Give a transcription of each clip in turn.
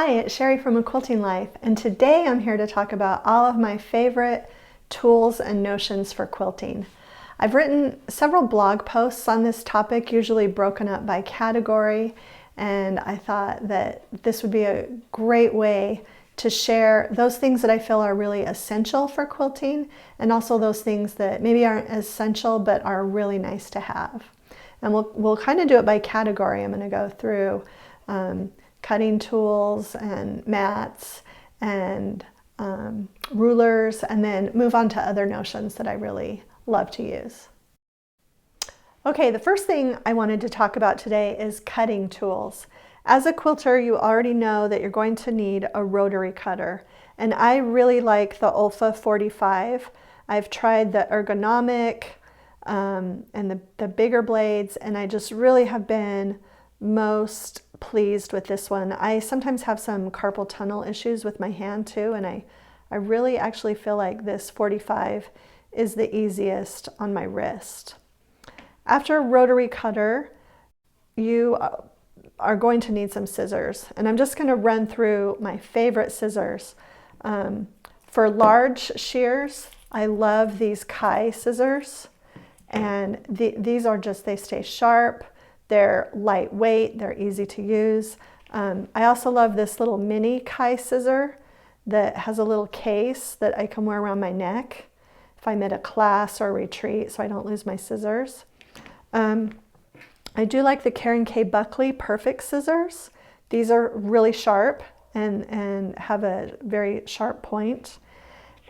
Hi, it's Sherri from A Quilting Life, and today I'm here to talk about all of my favorite tools and notions for quilting. I've written several blog posts on this topic, usually broken up by category, and I thought that this would be a great way to share those things that I feel are really essential for quilting, and also those things that maybe aren't essential but are really nice to have. And we'll kind of do it by category. I'm going to go through cutting tools and mats and rulers, and then move on to other notions that I really love to use. Okay, the first thing I wanted to talk about today is cutting tools. As a quilter, you already know that you're going to need a rotary cutter, and I really like the Olfa 45. I've tried the ergonomic and the bigger blades, and I just really have been most pleased with this one. I sometimes have some carpal tunnel issues with my hand too, and I really actually feel like this 45 is the easiest on my wrist. After a rotary cutter, you are going to need some scissors, and I'm just going to run through my favorite scissors. For large shears, I love these Kai scissors, and these are just, they stay sharp. They're lightweight, they're easy to use. I also love this little mini Kai scissor that has a little case that I can wear around my neck if I'm at a class or a retreat, so I don't lose my scissors. I do like the Karen K. Buckley Perfect scissors. These are really sharp and have a very sharp point.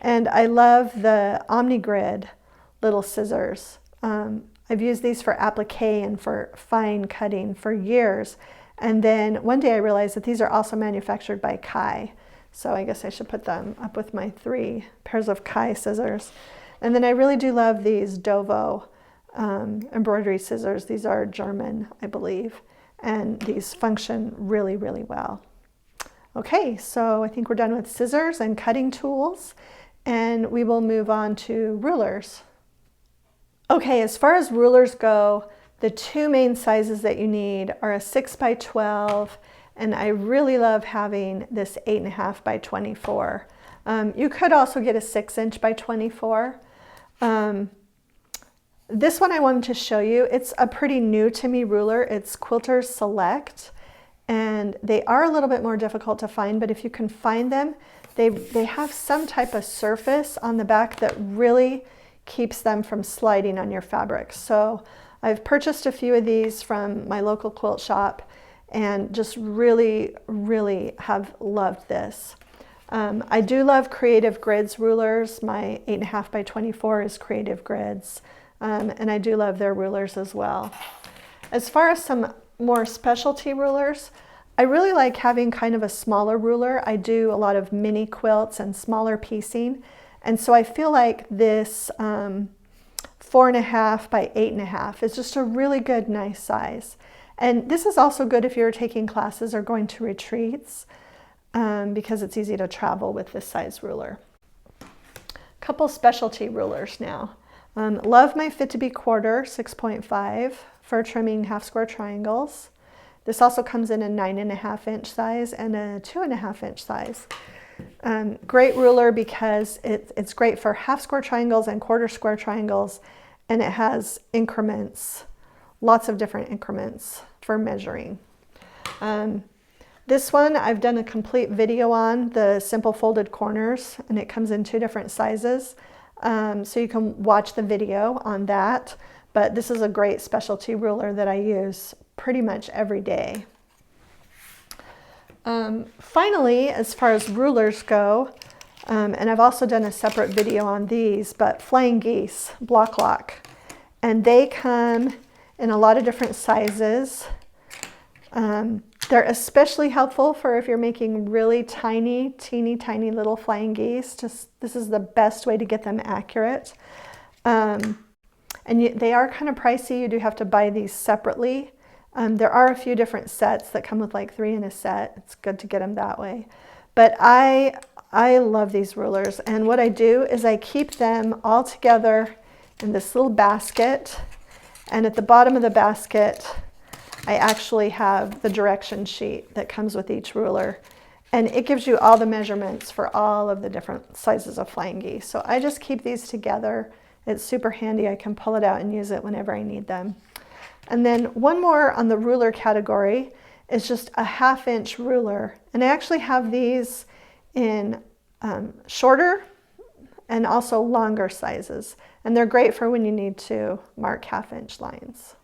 And I love the OmniGrid little scissors. I've used these for applique and for fine cutting for years. And then one day I realized that these are also manufactured by Kai. So I guess I should put them up with my 3 pairs of Kai scissors. And then I really do love these Dovo embroidery scissors. These are German, I believe. And these function really, really well. Okay, so I think we're done with scissors and cutting tools. And we will move on to rulers. Okay, as far as rulers go, the 2 main sizes that you need are a 6 by 12, and I really love having this 8.5 by 24. You could also get a 6-inch by 24. This one I wanted to show you. It's a pretty new to me ruler. It's Quilters Select, and they are a little bit more difficult to find, but if you can find them, they have some type of surface on the back that really keeps them from sliding on your fabric. So I've purchased a few of these from my local quilt shop and just really, really have loved this. I do love Creative Grids rulers. My 8.5 by 24 is Creative Grids, and I do love their rulers as well. As far as some more specialty rulers, I really like having kind of a smaller ruler. I do a lot of mini quilts and smaller piecing. And so I feel like this 4.5 by 8.5 is just a really good, nice size. And this is also good if you're taking classes or going to retreats, because it's easy to travel with this size ruler. Couple specialty rulers now. Love my Fit to Be Quarter 6.5 for trimming half square triangles. This also comes in a 9.5-inch size and a 2.5-inch size. Great ruler because it's great for half square triangles and quarter square triangles, and it has increments, lots of different increments for measuring. This one I've done a complete video on, the simple folded corners, and it comes in 2 different sizes, so you can watch the video on that. But this is a great specialty ruler that I use pretty much every day. Finally, as far as rulers go, and I've also done a separate video on these, but Flying Geese Block Lock, and they come in a lot of different sizes. They're especially helpful for if you're making really tiny, teeny tiny little flying geese. This is the best way to get them accurate. And they are kind of pricey. You do have to buy these separately. There are a few different sets that come with like 3 in a set. It's good to get them that way. But I love these rulers, and what I do is I keep them all together in this little basket, and at the bottom of the basket I actually have the direction sheet that comes with each ruler, And it gives you all the measurements for all of the different sizes of flying geese. So I just keep these together. It's super handy. I can pull it out and use it whenever I need them. And then one more on the ruler category is just a 1/2 inch ruler. And I actually have these in shorter and also longer sizes. And they're great for when you need to mark 1/2 inch lines.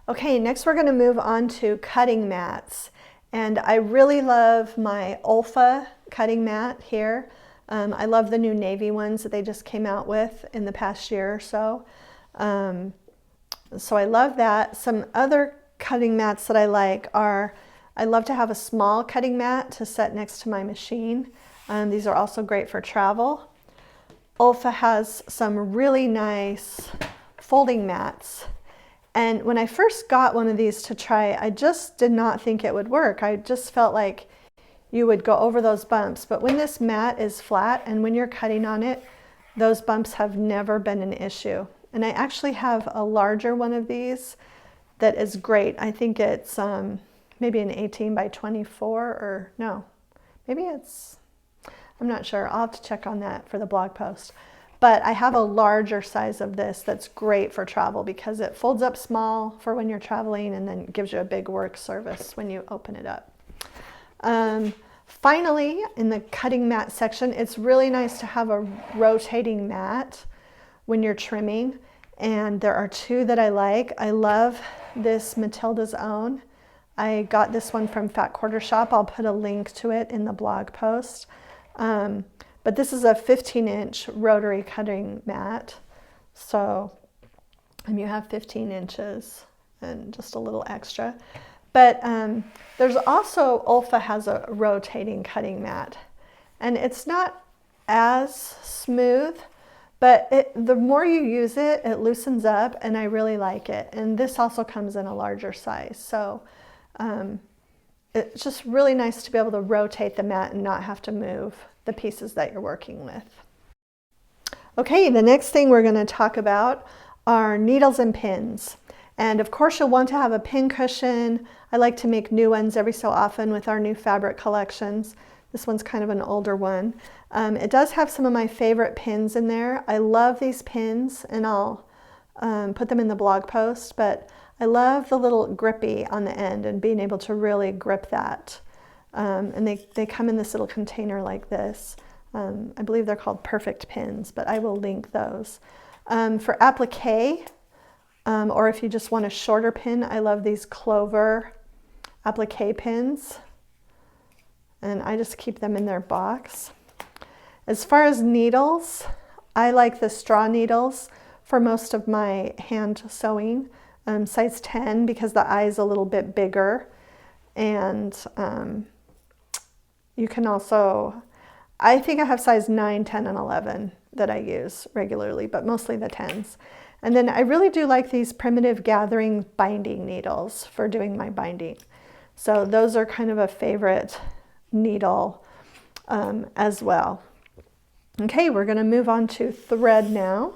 Okay, next we're going to move on to cutting mats. And I really love my Olfa cutting mat here. I love the new navy ones that they just came out with in the past year or so. So I love that. Some other cutting mats that I like are, I love to have a small cutting mat to set next to my machine. These are also great for travel. Olfa has some really nice folding mats. And when I first got one of these to try, I just did not think it would work. I just felt like you would go over those bumps. But when this mat is flat and when you're cutting on it, those bumps have never been an issue. And I actually have a larger one of these that is great. I think it's maybe an 18 by 24 or no, maybe it's, I'm not sure. I'll have to check on that for the blog post. But I have a larger size of this that's great for travel because it folds up small for when you're traveling and then gives you a big work surface when you open it up. Finally, in the cutting mat section, it's really nice to have a rotating mat when you're trimming. And there are two that I like. I love this Matilda's Own. I got this one from Fat Quarter Shop. I'll put a link to it in the blog post. But this is a 15-inch rotary cutting mat. So you have 15 inches and just a little extra. But there's also, Olfa has a rotating cutting mat. And it's not as smooth, but the more you use it, it loosens up and I really like it. And this also comes in a larger size. So it's just really nice to be able to rotate the mat and not have to move the pieces that you're working with. Okay, the next thing we're going to talk about are needles and pins. And of course you'll want to have a pin cushion. I like to make new ones every so often with our new fabric collections. This one's kind of an older one. It does have some of my favorite pins in there. I love these pins and I'll put them in the blog post, but I love the little grippy on the end and being able to really grip that. And they come in this little container like this. I believe they're called Perfect Pins, but I will link those. For applique, or if you just want a shorter pin, I love these Clover applique pins. And I just keep them in their box. As far as needles, I like the straw needles for most of my hand sewing. Size 10 because the eye is a little bit bigger. And you can also, I think I have size 9, 10, and 11 that I use regularly, but mostly the 10s. And then I really do like these Primitive Gathering binding needles for doing my binding. So those are kind of a favorite needle as well. Okay, we're going to move on to thread now.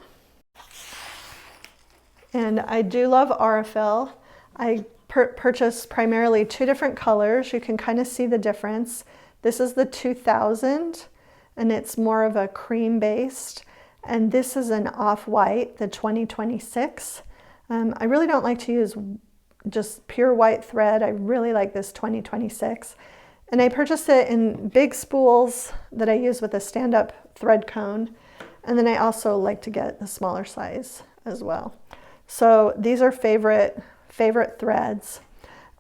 And I do love Aurifil. I purchased primarily 2 different colors. You can kind of see the difference. This is the 2000 and it's more of a cream based. And this is an off-white, the 2026. I really don't like to use just pure white thread. I really like this 2026. And I purchased it in big spools that I use with a stand-up thread cone. And then I also like to get the smaller size as well. So these are favorite threads.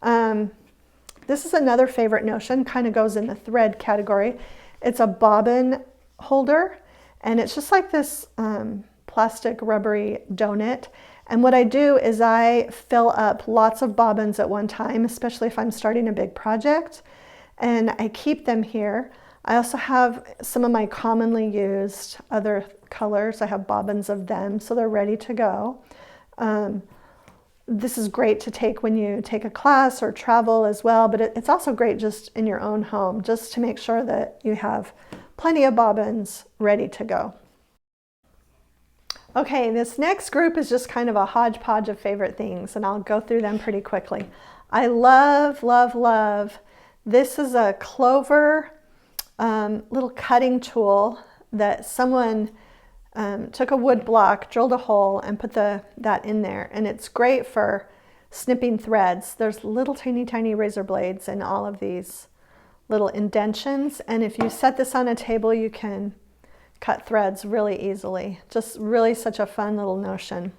This is another favorite notion, kind of goes in the thread category. It's a bobbin holder, and it's just like this plastic rubbery donut. And what I do is I fill up lots of bobbins at one time, especially if I'm starting a big project, and I keep them here. I also have some of my commonly used other colors. I have bobbins of them, so they're ready to go. This is great to take when you take a class or travel as well, but it's also great just in your own home, just to make sure that you have plenty of bobbins ready to go. Okay, this next group is just kind of a hodgepodge of favorite things, and I'll go through them pretty quickly. I love, love, love This is a clover little cutting tool that someone took a wood block, drilled a hole, and put that in there. And it's great for snipping threads. There's little tiny razor blades in all of these little indentions. And if you set this on a table, you can cut threads really easily. Just really such a fun little notion.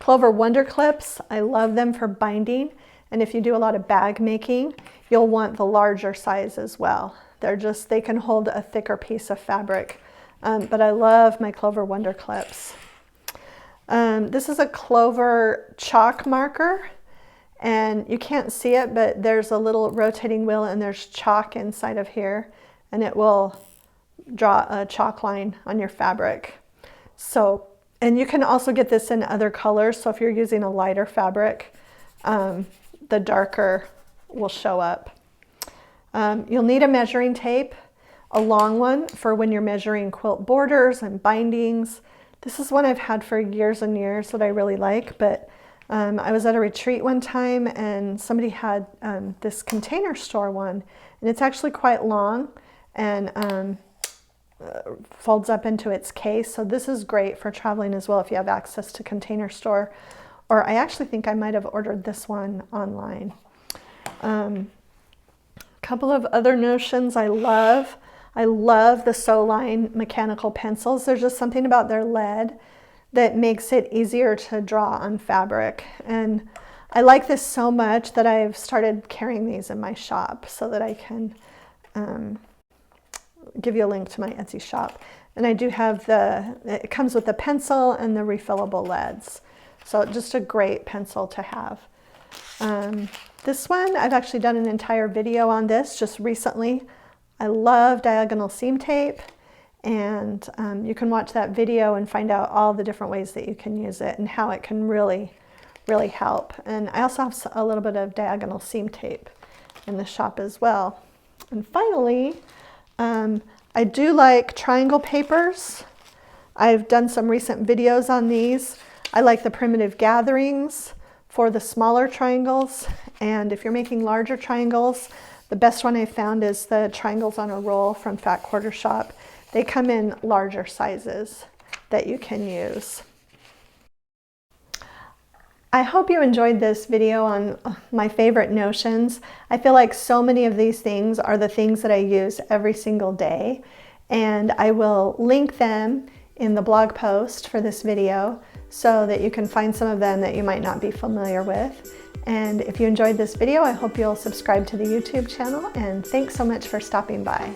Clover Wonder Clips, I love them for binding. And if you do a lot of bag making, you'll want the larger size as well. They can hold a thicker piece of fabric. But I love my Clover Wonder Clips. This is a Clover chalk marker, and you can't see it, but there's a little rotating wheel and there's chalk inside of here, and it will draw a chalk line on your fabric. So, and you can also get this in other colors. So if you're using a lighter fabric, the darker will show up. You'll need a measuring tape, a long one for when you're measuring quilt borders and bindings. This is one I've had for years and years that I really like, but I was at a retreat one time and somebody had this Container Store one, and it's actually quite long and folds up into its case. So this is great for traveling as well if you have access to Container Store. Or I actually think I might have ordered this one online. Couple of other notions I love. I love the Sewline mechanical pencils. There's just something about their lead that makes it easier to draw on fabric. And I like this so much that I've started carrying these in my shop so that I can give you a link to my Etsy shop. And I do have it comes with the pencil and the refillable leads. So just a great pencil to have. This one, I've actually done an entire video on this just recently. I love diagonal seam tape, and you can watch that video and find out all the different ways that you can use it and how it can really help. And I also have a little bit of diagonal seam tape in the shop as well. And finally, I do like triangle papers. I've done some recent videos on these. I like the primitive gatherings for the smaller triangles, and if you're making larger triangles, the best one I found is the triangles on a roll from Fat Quarter Shop. They come in larger sizes that you can use. I hope you enjoyed this video on my favorite notions. I feel like so many of these things are the things that I use every single day, and I will link them in the blog post for this video so that you can find some of them that you might not be familiar with. And if you enjoyed this video, I hope you'll subscribe to the YouTube channel, and thanks so much for stopping by.